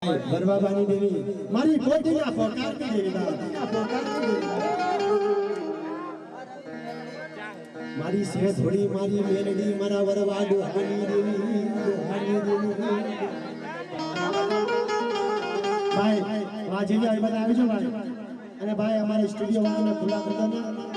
વરવાબાની દેવી મારી પોતીના પોકારતી દેવી પોકારતી દેવી મારી સે થોડી મારી મેલડી મારા વરવાડો હાની દેવી ભાઈ વાજી આવી બધા આવી છો ભાઈ અને ભાઈ અમારે સ્ટુડિયો વાળાને ખુલ્લા કરી દો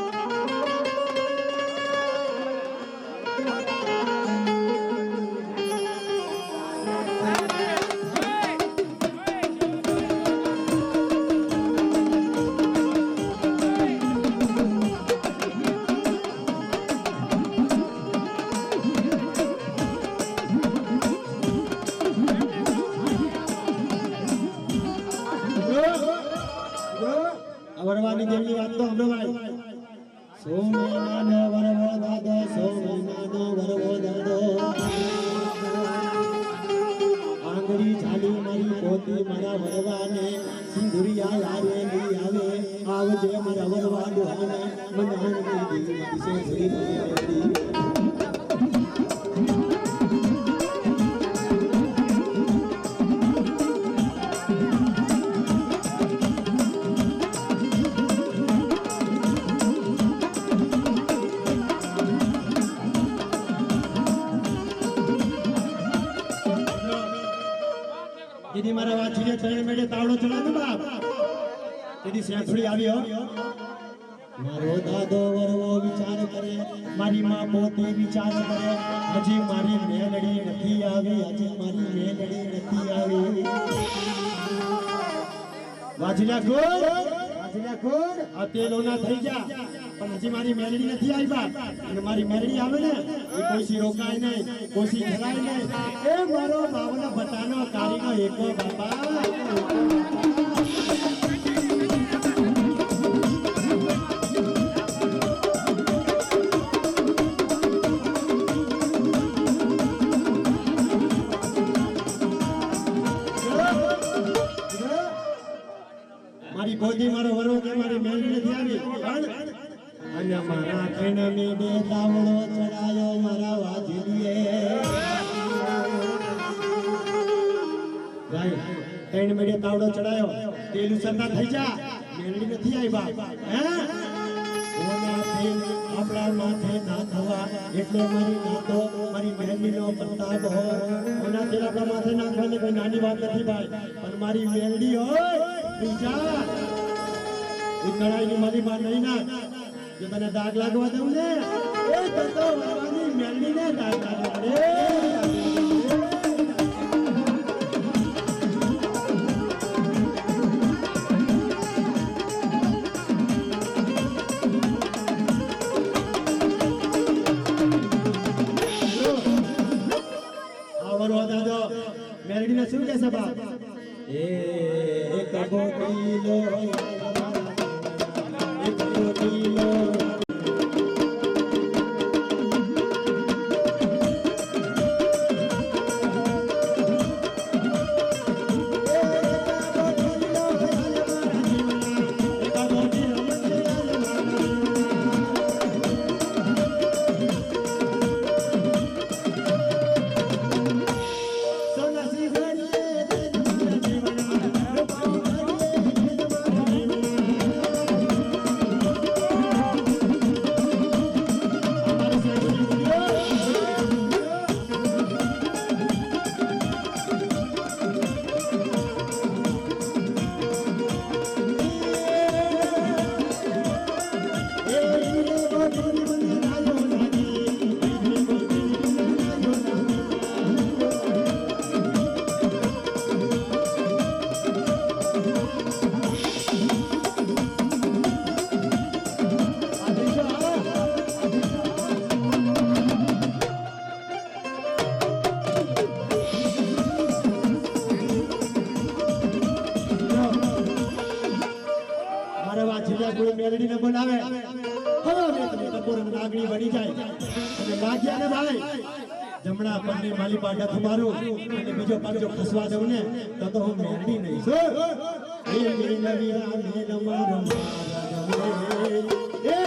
વરવાની દેવની વાત તો હમણાં ભાઈ 100 મહિનાનો વરવો દાદો 100 મહિનાનો વરવો દાદો આંગળી ઝાલી મારી પોતી મારા વરવાને સિંદુરિયા યારે લઈ આવે આવજે મારા વરવા ડોહાને મનાની દેવી છે શ્રી દેવી દીદી મારા વાંચીને ત્રણ મેડે તાવડો ચડાતો બાપ દીદી સેંથડી આવ્યો મારો દાદો વરવો વિચાર કરે મારી માં પોતી વિચાર કરે હજી મારી મેલડી નથી આવી હજી મારી મેલડી નથી આવી વાંચીલા ગોળ આ તેલોના થઈ જા પણ હજી મારી મેલડી નથી આવી બાપ અને મારી મેલડી આવે ને એ કોઈસી રોકાય નહીં કોઈસી જરાય નહીં એ મારો બાવનો બટાનો કારીનો એકો બાપા મારી ગોદી મારો વરો કે મારી મેલડી નથી આવી અને મારા કઈને મેડે તાવડો ચડાયો મારા વાજલીએ ભાઈ કઈને મેડે તાવડો ચડાયો તેલ ઉસરતા થઈ જા મેલડી નથી આવી બાપ હે ઓના તેલ આપણા માથે ના થવા એટલે મારી નાતો મારી મેલડીનો પ્રતાપ હોય ઓના તેલ આપણા માથે નાખવાની કોઈ નાની વાત નથી ભાઈ પણ મારી મેલડી હોય બીજા એ કડાઈની મારી માં નહીં ના જો તને દાગ લાગવા દઉં ને એ તો વરવાની મેલડીને દાગ લાગવા દે આવરો દાદો મેલડીને શું કહેશે બાપ એ એક ગોટીલો એક ગોટીલો મેલડીને બોલાવે હવે તમે ટકોર નાગણી બની જાય અને લાગ્યા ને ભાઈ જમણા પગની માલી પાટા થમારું અને બીજો પગ જો ખસવા દઉં ને તો હું મેલડી નહીં છું એ મેલવીરા મેલ મારો એ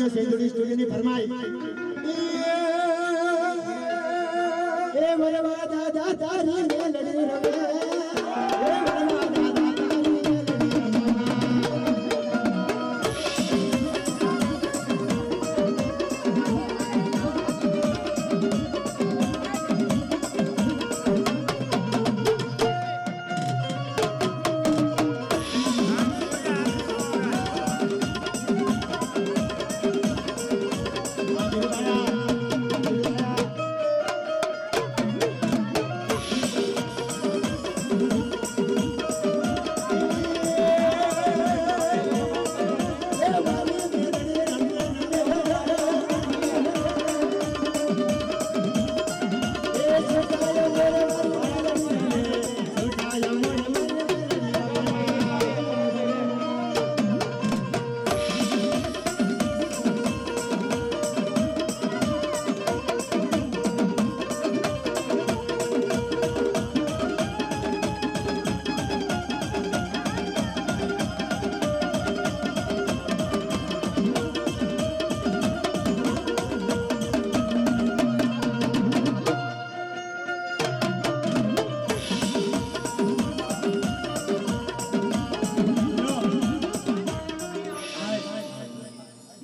સ્ટુડિયો સેન્ચુરી સ્ટુડિયોની ફરમાઈ એ વરવા દાદા તારી મેલડી રમે એ વરવા દાદા તારી મેલડી રમે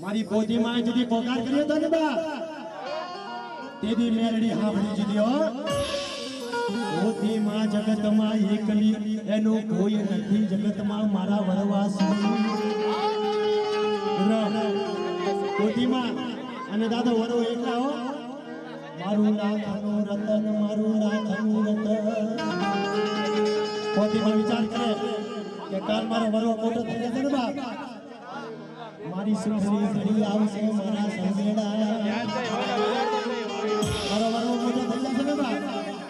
મારી પોતી માં જદી પોકાર કર્યો તો ને બા તેદી મેલડી હાંભળી જીધો પોતી માં જગત માં એકલી એનું કોઈ નથી જગત માં મારા વરવાસી પોતી માં અને દાદા વરો એકલા હો મારું લાખનું રતન મારું લાખનું રતન પોતી માં વિચાર કરે કે કાલ મારો વરો મોટો થઈ જશે ને બા મારી સુખની ઘડી આવશે મારા સંગેડા મારો વરો મોટો થઈ જશે ને બા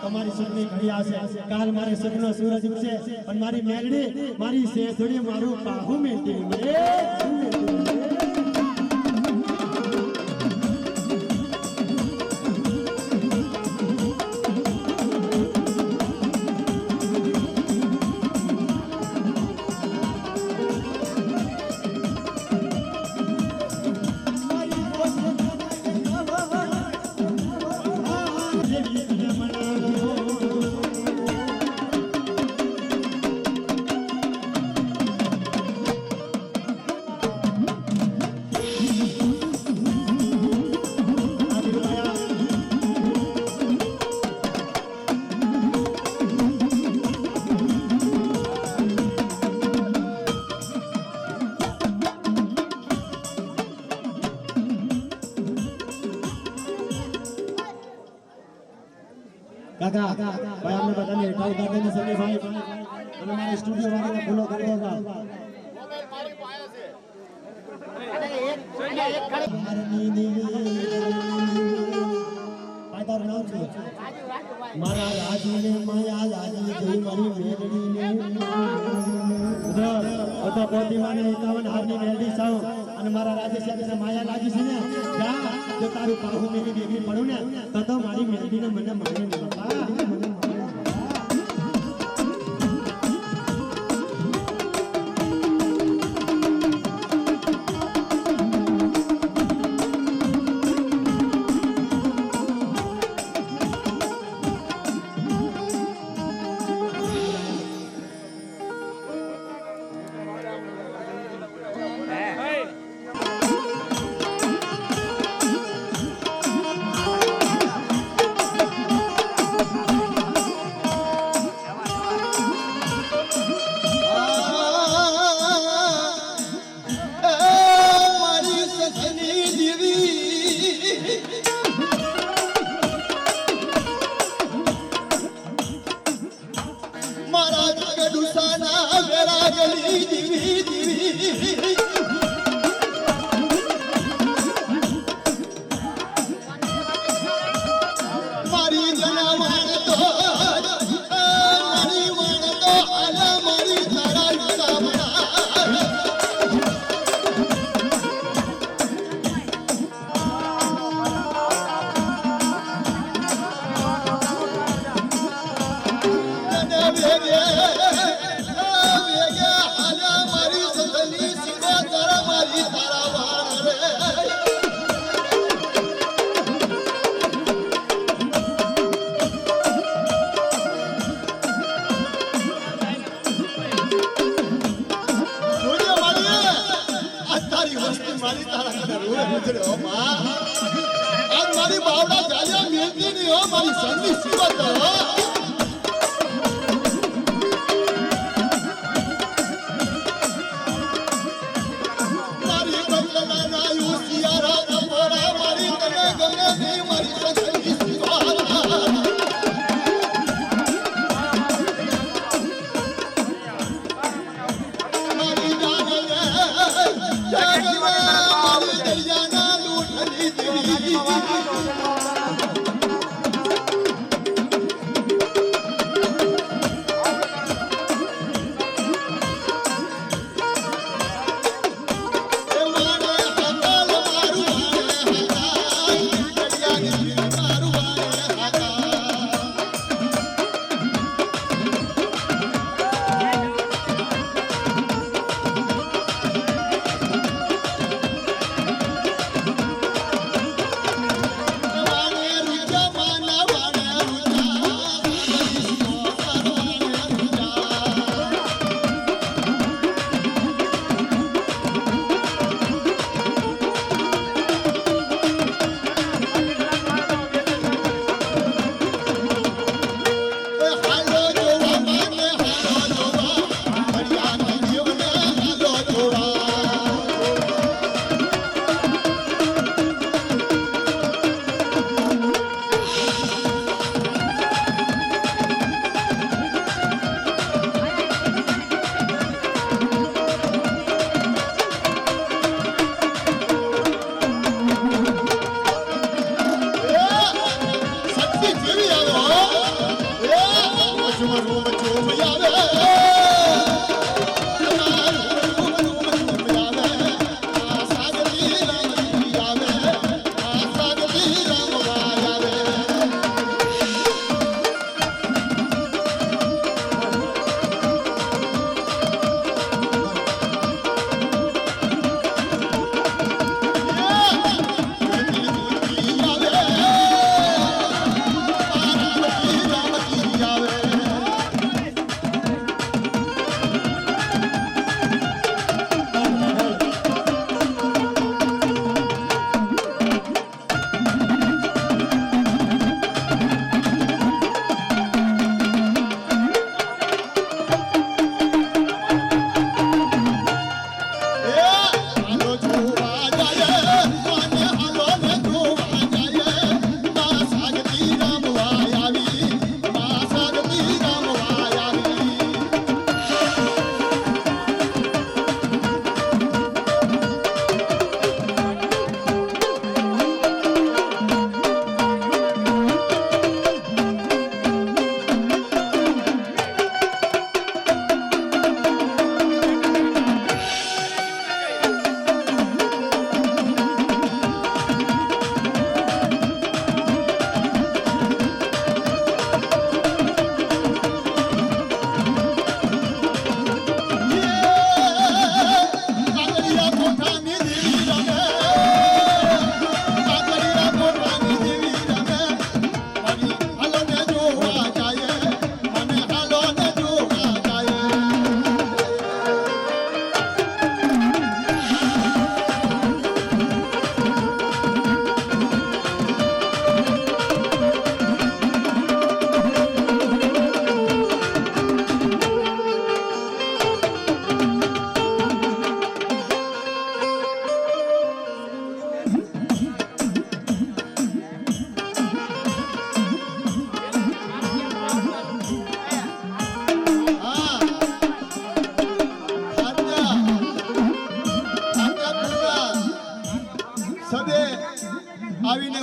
તમારી સુખની ઘડી આવશે કાલ મારે સુખનો સૂરજ ઉગશે પણ મારી મેલડી મારી સેથડી મારું બાહુ મેટી કાકા ભાઈ આપણે બધાને એકાઉન્ટ દાદાને સંગે ભાઈ અને મારા સ્ટુડિયો વાળાને ફોલો કરી દો મોબાઈલ મારી પાસે છે અને એક મારા રાજુને માયા લાગી ગઈ મારી મેલડીને તો પોતી માને 51 હારની મેલડી સાવ અને મારા રાજેશ સાથે માયા લાગી છે ને જા જો તારું પાહુ મેલી બેગી પડું ને તો મારી મેલડીને મને માને ને બાપા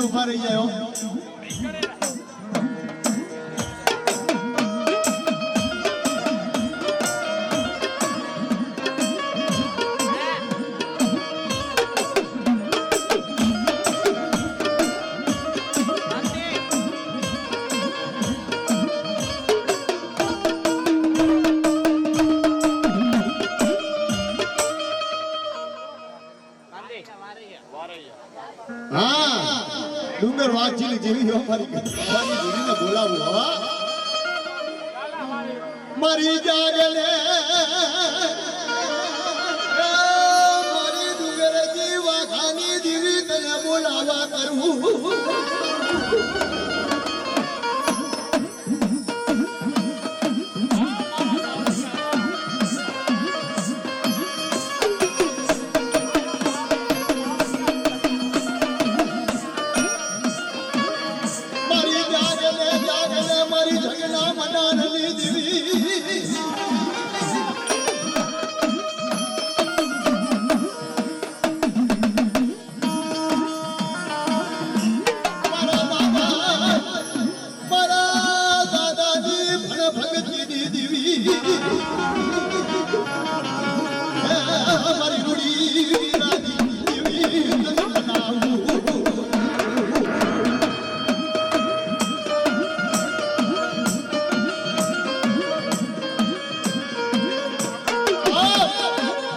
ઉભા રહી જાય ડુંગર વાંચી જેવી અમારી જોડીને બોલાવું હવા મારી જાગલે મારી ડુંગર જીવા ખાની દીવી તને બોલાવા કરું ના મનાનની દેવી મારા બાબા મારા દાદાની ભણ ભગતીની દેવી મારી રૂડી રાજી દેવી તને બનાવું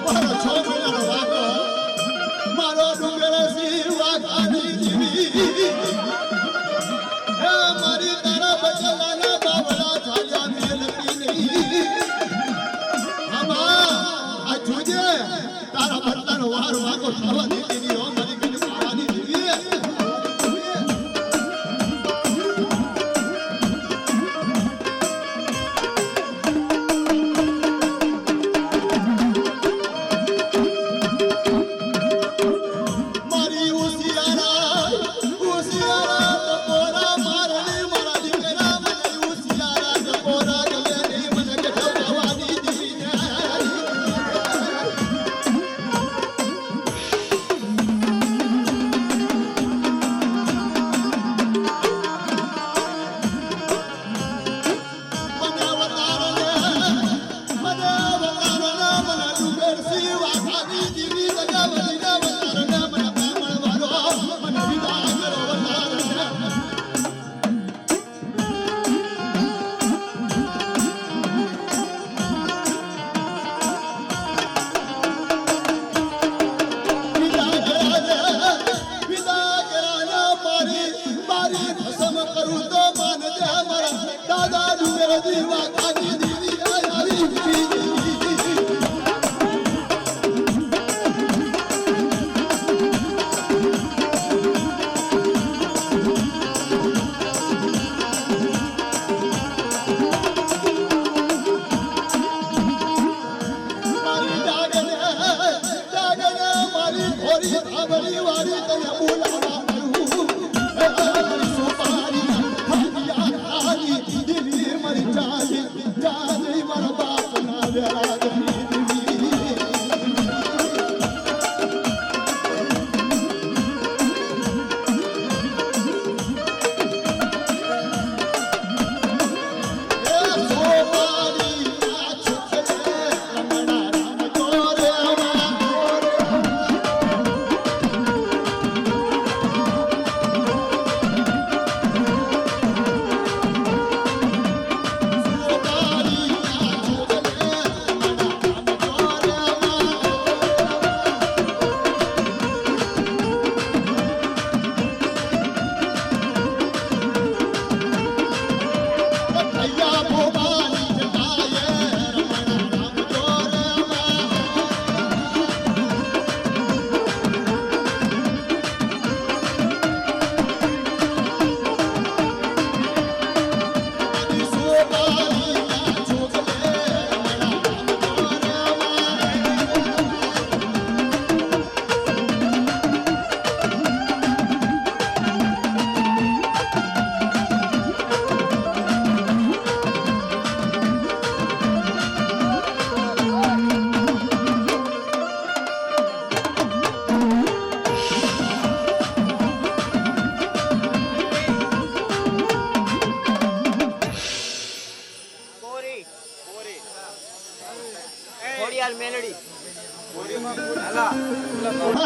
મારો છ મહિનાનો વાઘો મારો ડુંગર સિંહ વાઘાની દેવી હે મારી તારા બચલાના બાવળા ચાલ્યા મેલતી નહીં આમાં આ જોજે તારા બચલાનો વાર વાઘો થવા દેતી નહીં હો મારી બેન પાવાની દેવી મારી ઉસિયારા ટપોરા મારણી મારા દીકરા મને ઉસિયારા ટપોરા ગમે નહીં મને ગઢવાની દીવી મને અવતારને મને ડુંગર સિંહ વાઘાની દીવી લગાવતી અવતારને મને બ્રાહ્મણ વાળો મને વિદા કરો અવતારને વિદા કરાને મારી ભસમ કરું તો માન દે મારા દાદા ડુંગર દીવા